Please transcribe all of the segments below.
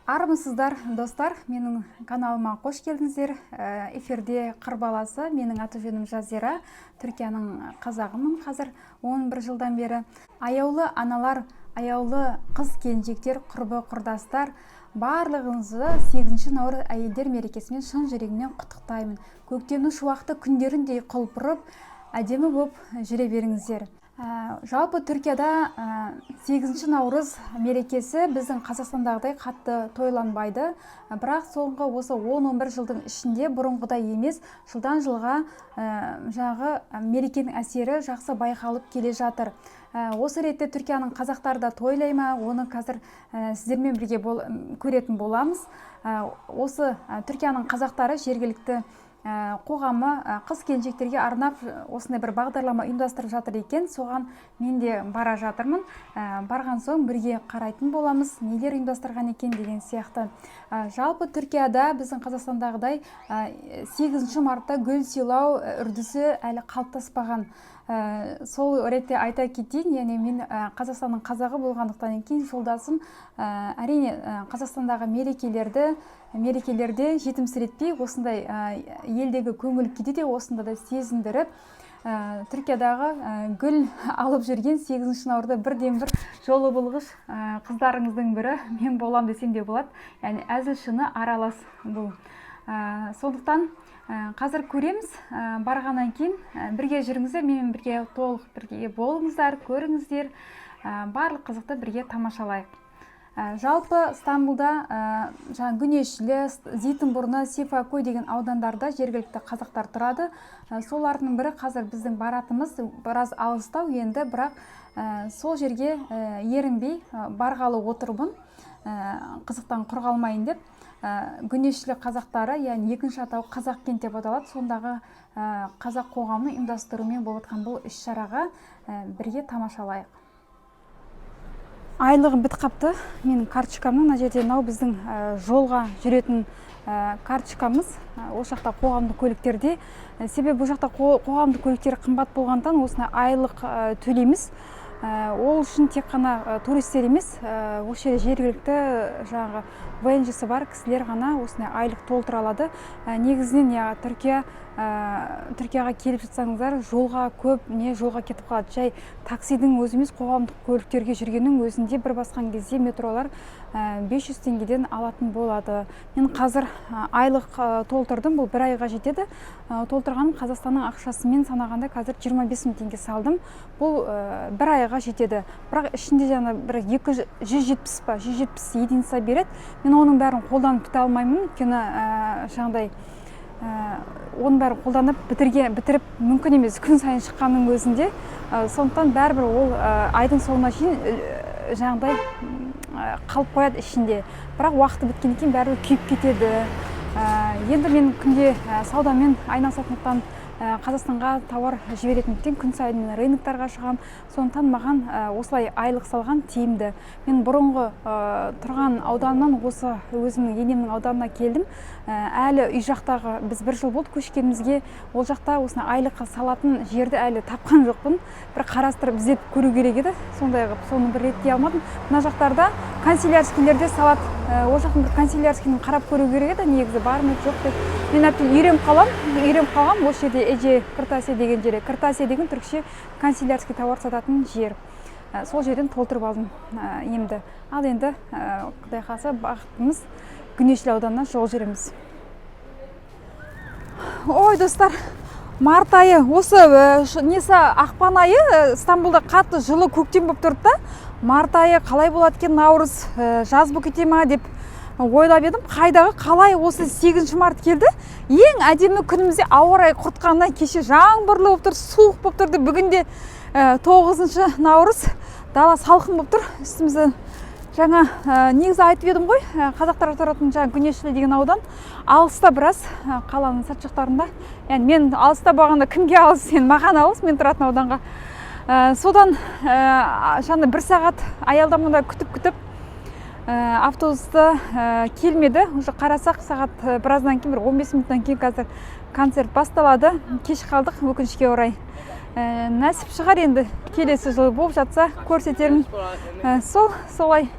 Армысыздар, достар, менің каналыма қош келдіңіздер. Эфирде қыр баласы, менің аты жөнім Жазира, Түркияның қазағымын қазір 11 жылдан бері. Аяулы аналар, аяулы қыз келіншектер, құрбы құрдастар, барлығыңызды 8 наурыз әйелдер мерекесімен шын жүрегімнен құттықтаймын. Көктемнің шуақты күндеріндей құлпырып, әдемі болып жүре беріңіздер. Жалпы Түркияда 8 наурыз мерекесі біздің Қазақстандағыдай қатты тойланбайды. Бірақ соңғы осы 10-11 жылдың ішінде бұрынғыдай емес, жылдан жылға жағы мерекенің әсері жақсы байқалып келе жатыр. Осы ретте Түркияның қазақтары да тойлай ма, оны қазір сіздермен бірге көретін боламыз. Осы Түркияның қазақтары жергілікті қоғамы қыз келіншектерге арнап осындай бір бағдарлама ұйымдастырып жатыр екен. Соған мен де бара жатырмын. Барған соң бірге қарайтын боламыз, нелер ұйымдастырған екен деген сияқты. Жалпы Түркияда біздің Қазақстандағыдай 8 мартта гүл сыйлау үрдісі әлі қалыптаспаған. Сол ретте айта кетейін, яғни мен Қазақстанның қазағы болғандықтан кейін жолдасым әрине Қазақстандағы мерекелерде жетімсіретпей, осындай елдегі көңіл күйді де осында да сезіндіріп, Түркиядағы гүл алып жүрген 8 наурызда бірден-бір жолы болғыш қыздарыңыздың бірі мен болам десем де болады. Яғни әзіл шыны аралас бұл. Сондықтан қазір көреміз, барғаннан кейін бірге жүріңіздер, менімен бірге толық бірге болыңыздар, көріңіздер, барлық қызықты бірге тамашалайық. Жалпы Стамбулда Гүнешлі, Зейтінбұрны, Сефакөй деген аудандарда жергілікті қазақтар тұрады. Солардың бірі қазір біздің баратымыз біраз алыстау енді, бірақ сол жерге ерінбей барғалы отырмын, қызықтан құр қалмайын деп. Гүнешлі қазақтары, яғни екінші атау қазақ кент деп аталады, сондағы қазақ қоғамының ұйымдастыруымен болып жатқан бұл іс-шараға бірге тамашалайық. Айлығым бітіп қапты. Менің карточкамның мына жерде біздің жолға жүретін карточкамыз. Ол жақта қоғамдық көліктерде. Себебі бұл жақта қоғамдық көліктер қымбат болғандан осындай айлық төлейміз. Ол үшін тек қана туристер емес, осы жергілікті жаңағы ВНЖ-сі бар кісілер ғана осындай айлық толтыра алады. Негізінен Түркияға келіп жатсаңыздар, жолға көп жолға кетіп қалады. Жай таксидің өзі емес, қоғамдық көліктерге жүргеннің өзінде бір басқан кезде метролар 500 теңгеден алатын болады. Мен қазір айлық толтырдым, бұл бір айға жетеді. Толтырған Қазақстанның ақшасымен санағанда қазір 25 мың теңге салдым. Бұл бір айға жетеді. Бірақ ішінде жаңа бір 170 единица береді. Мен оның бәрін қолданып біте алмаймын. Өйткені жаңағыдай оның бәрін қолданып бітіріп мүмкін емес, күн сайын шыққанның өзінде. Сондықтан бәрібір ол айдың соңына шейін жаңағыдай қалып қояды ішінде. Бірақ уақыты біткеннен кейін бәрібір күйіп кетеді. Енді мен күнде саудамен айналысатындықтан Қазақстанға тауар жіберетіндіктен күн сайын рыноктарға шығам. Сондықтан маған осылай айлық салған тиімді. Мен бұрынғы тұрған ауданнан осы өзімнің енемнің ауданына келдім. Әлі үй жақтағы біз бір жыл болды көшкенімізге. Ол жақта осыны айлыққа салатын жерді әлі тапқан жоқпын. Бір қарастырып іздеп көру керек еді. Сондай қылып соны бір реттей алмадым. Мына жақтарда канцелярскийлерде салат. Ол жақтың бір канцелярскийін қарап көру керек еді. Негізі бар ма жоқ деп. Мен әбден үйреніп қалам. Осы жерде Эже Кыртасия деген жері. Кыртасия деген түркше канцелярский тауар сататын жер. Сол жерден толтырып алдым емді. Ал енді Құдай қаласа бағытымыз Гүнешлі ауданына жол жүреміз. Ой, достар, март айы, осы ақпан айы Стамбулда қатты жылы көктем болып тұрды да. Март айы қалай болады екен, наурыз жаз болып кете ма деп ойлап едім. Қайдағы қалай осы 8 март келді. Ең әдемі күнімізде ауа райы құртқаннан кеше жаңбырлы болып тұр, суық болып тұрды. Бүгінде 9 наурыз, дала салқын болып тұр. Үстімізді жаңа негізі айтып едім ғой, қазақтар тұратын жаңа Гүнешлі деген аудан алыста біраз, қаланың сырт жақтарында. Яғни мен алыста болғанда кімге алыс, сен маған алыс, мен тұратын ауданға. Содан жаңа 1 сағат аялдамада күтіп автобусты келмеді. Уже қарасақ сағат біраздан кейін, 15 минуттан кейін қазір концерт басталады. Кеш қалдық, өкінішке орай. Нәсіп шығар енді, келесі жылы болып жатса көрсетерін. Солай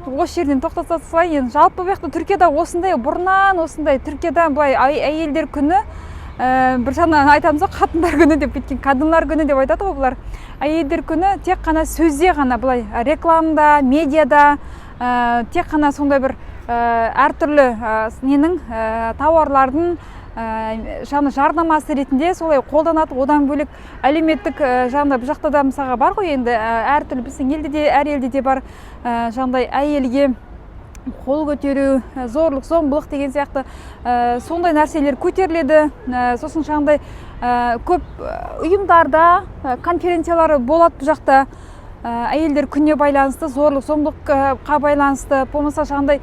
осы жерден тоқтата салайын. Енді жалпы бұл жақта Түркияда осындай бұрыннан осындай Түркияда былай әйелдер күні бір жағынан айтамыз ғой, қатындар күні деп кеткен, kadınlar күні деп айтады ғой бұлар. Әйелдер күні тек қана сөзде ғана былай рекламада, медиада тек қана сондай бір әртүрлі ненің тауарлардың жаңа жарнамасы ретінде солай қолданады. Одан бөлек әлеуметтік жағында бұл жақта да мысалға бар ғой, енді әртүрлі біздің елде де, әр елде де бар жаңағыдай әйелге қол көтеру, зорлық, зомбылық деген сияқты сондай нәрселер көтеріледі. Сосын жаңағыдай көп ұйымдарда конференциялары болады бұл жақта. Әйелдер күніне байланысты, зорлық, зомбылыққа байланысты, болмаса жаңағыдай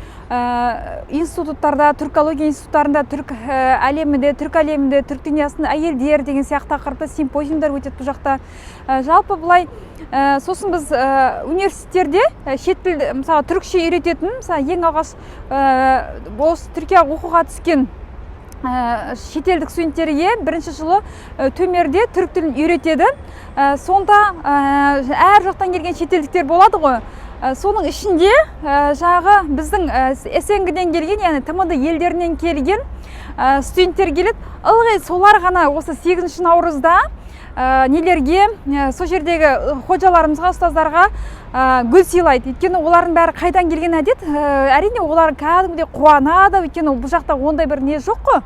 институттарда, түркология институттарында, түрк әлемінде, түрк дүниясында әйелдер деген сияқты тақырыпта симпозиумдар өтеді бұл жақта. Жалпы былай, сосын біз университеттерде шет тілді, мысалы түркше үйрететін, мысалы ең алғаш осы Түркияға оқуға түскен шетелдік студенттерге бірінші жылы төмерде түрік тілін үйретеді. Сонда әр жақтан келген шетелдіктер болады ғой. Соның ішінде жағы біздің СНГ-ден келген, яғни ТМД елдерінен келген студенттер келеді. Ылғи солар ғана осы 8 наурызда нелерге, сол жердегі ходжаларымызға, ұстаздарға гүл сыйлайды. Өйткені олардың бәрі қайдан келген әдет, әрине олар кәдімгідей қуанады. Өйткені бұл жақта ондай бір не жоқ қой,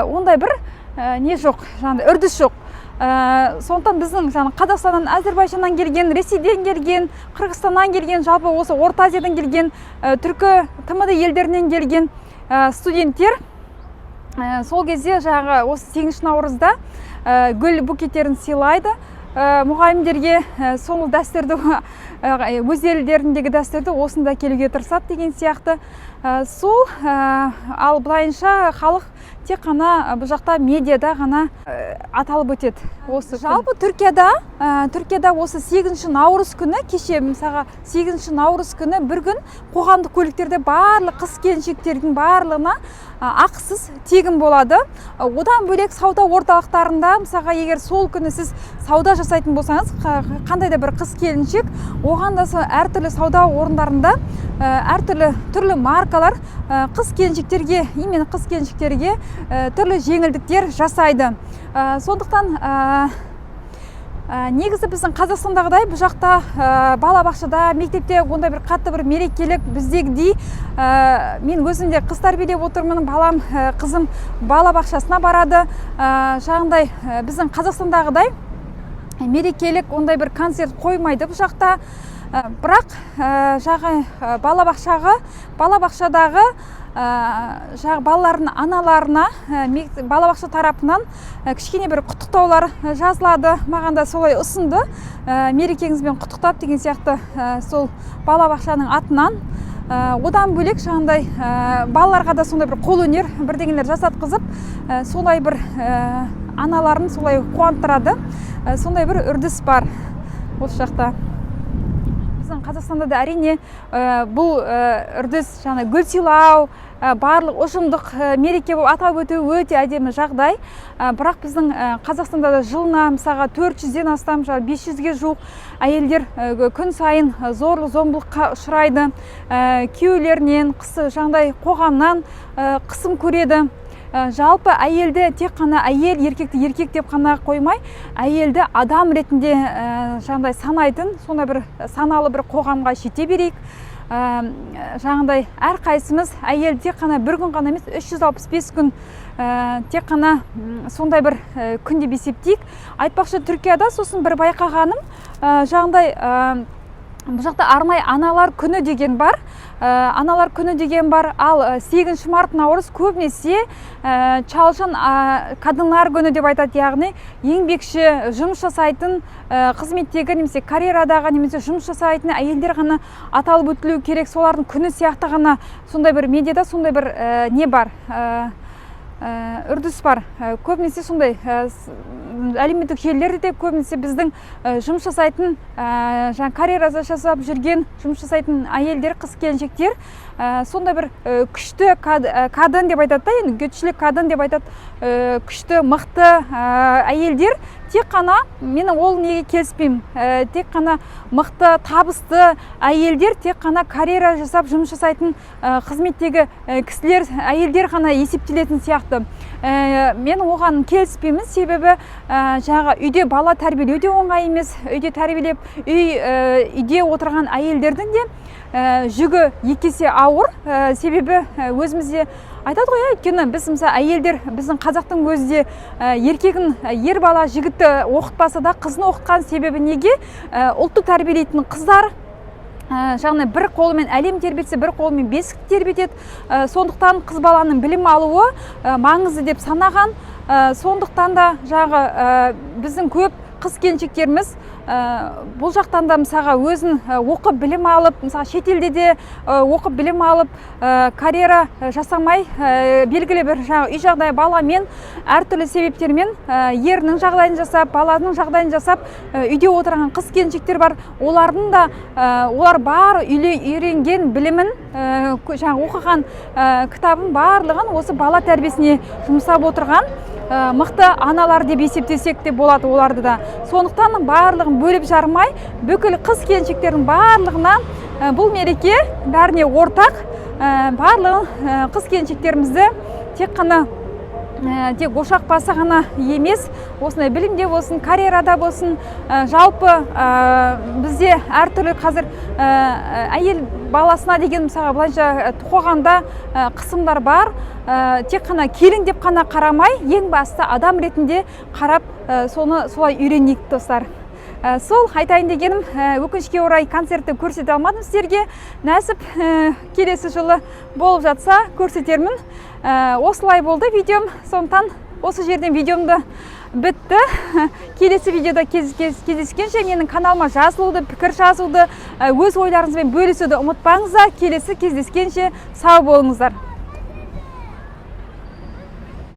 ондай бір не жоқ, жаңағыдай үрдіс жоқ. Сондықтан біздің Қазақстаннан, Әзербайжаннан келген, Ресейден келген, Қырғызстаннан келген, жалпы осы Орта Азиядан келген, түркі ТМД елдерінен келген студенттер сол кезде жағы осы 8 наурызда гүл букеттерін сыйлайды. Мұғалімдерге сол дәстүрді, өз елдеріндегі дәстүрді осында келуге тырысады деген сияқты. Сол ал былайынша халық тек қана бұл жақта медиада ғана аталып өтеді. Жалпы Түркияда осы 8 наурыз күні, кеше мысалға 8 наурыз күні бір күн қоғамдық көліктерде барлық қыз келіншектердің барлығына ақысыз тегін болады. Одан бөлек сауда орталықтарында, мысалға егер сол күні сіз сауда жасайтын болсаңыз, қандай да бір қыз келіншек, оған да әртүрлі сауда орындарында түрлі маркалар қыз келіншектерге, именно қыз келіншектерге түрлі жеңілдіктер жасайды. Сондықтан негізі біздің Қазақстандағыдай бұл жақта балабақшада, мектепте ондай бір қатты бір мерекелік біздегідей, мен өзімде қыз тәрбиелеп отырмын, балам, қызым балабақшасына барады. Жаңағыдай біздің Қазақстандағыдай мерекелік ондай бір концерт қоймайды бұл жақта. Бірақ жағы балабақшадағы балалардың аналарына балабақша тарапынан кішкене бір құттықтаулар жазылады. Маған да солай ұсынды, мерекеңізбен құттықтап деген сияқты сол балабақшаның атынан. Одан бөлек жаңағыдай балаларға да сондай бір қолөнер бірдеңелер жасатқызып, солай бір аналарын солай қуантырады. Сондай бір үрдіс бар осы жақта. Қазақстанда да әрине бұл үрдіс гүл сыйлау, барлық ұжымдық мереке болып атап өту өте әдемі жағдай. Бірақ біздің Қазақстанда да жылына мысалға 400-ден астам, 500-ге жуық әйелдер күн сайын зорлық, зомбылыққа ұшырайды. Күйеулерінен, жаңағыдай қоғамнан қысым көреді. Жалпы әйелді тек қана әйел, еркекті еркек деп қана қоймай, әйелді адам ретінде жаңағыдай санайтын, сондай бір саналы бір қоғамға жете берейік. Жаңағыдай әрқайсымыз әйел тек қана бір күн қана емес, 365 күн тек қана сондай бір күн деп есептейік. Айтпақшы, Түркияда сосын бір байқағаным, жаңағыдай бұл жақта арнайы аналар күні деген бар. Аналар күні деген бар, ал 8 март наурыз көбінесе çalışan kadınlar күні деп айтады, яғни еңбекші, жұмыс жасайтын, қызметтегі немесе карьерадағы немесе жұмыс жасайтын әйелдер ғана аталып өтілу керек. Солардың күні сияқты ғана сондай бір медиада сондай бір не бар, үрдіс бар. Көбінесе сондай әлеуметтік желілерде көбінесе біздің жұмыс жасайтын, карьера жасап жүрген, жұмыс жасайтын әйелдер, қыз келіншектер сондай бір күшті кадын деп айтады да, енді көпшілік кадын деп айтады, күшті мықты әйелдер тек қана, менің ол неге келіспеймін, тек қана мықты табысты әйелдер тек қана карьера жасап жұмыс жасайтын қызметтегі кісілер, әйелдер ғана есептелетін сияқты. Мен оған келіспеймін, себебі жаңағы үйде бала тәрбиелеу де оңай емес, үйде тәрбиелеп, үйде отырған әйелдердің де жүгі екі есе ауыр, себебі өзімізде айтады ғой, өйткені біз мысалы әйелдер, біздің қазақтың өзі де еркегін, ер бала жігітті оқытпаса да қызын оқытқан себебі неге? Ұлтты тәрбиелейтін қыздар жаңа бір қолымен әлем тербетсе, бір қолымен бесік тербетеді. Сондықтан қыз баланың білім алуы маңызды деп санаған. Сондықтан да жаңағы біздің көп қыз келіншектеріміз бұл жақтан да мысалға өзін оқып білім алып, мысалға шетелде де оқып білім алып, карьера жасамай, белгілі бір үй жағдайы баламен, әртүрлі себептермен ерінің жағдайын жасап, баланың жағдайын жасап, үйде отырған қыз келіншектер бар. Олардың да олар бар үйренген білімін, оқыған кітабын барлығын осы бала тәрбиесіне жұмсап отырған мықты аналар деп есептесек те болады оларды да. Сондықтан барлығын бөліп жармай, бүкіл қыз келіншектердің барлығына бұл мереке бәріне ортақ. Барлығын қыз келіншектерімізді тек қана тек ошақ басы ғана емес, осындай білімде болсын, карьерада болсын, жалпы бізде әртүрлі қазір әйел баласына деген мысалға былайша қоғамда қысымдар бар. Тек қана келін деп қана қарамай, ең басты адам ретінде қарап, соны солай үйренейік достар. Сол айтайын дегенім, өкінішке орай концертті көрсете алмадым сіздерге. Нәсіп келесі жылы болып жатса көрсетермін. Осылай болды видеом. Сондықтан осы жерден видеомды бітті. Келесі видеода кездескенше менің каналыма жазылуды, пікір жазуды, өз ойларыңызбен бөлісуді ұмытпаңыздар. Келесі кездескенше сау болыңыздар.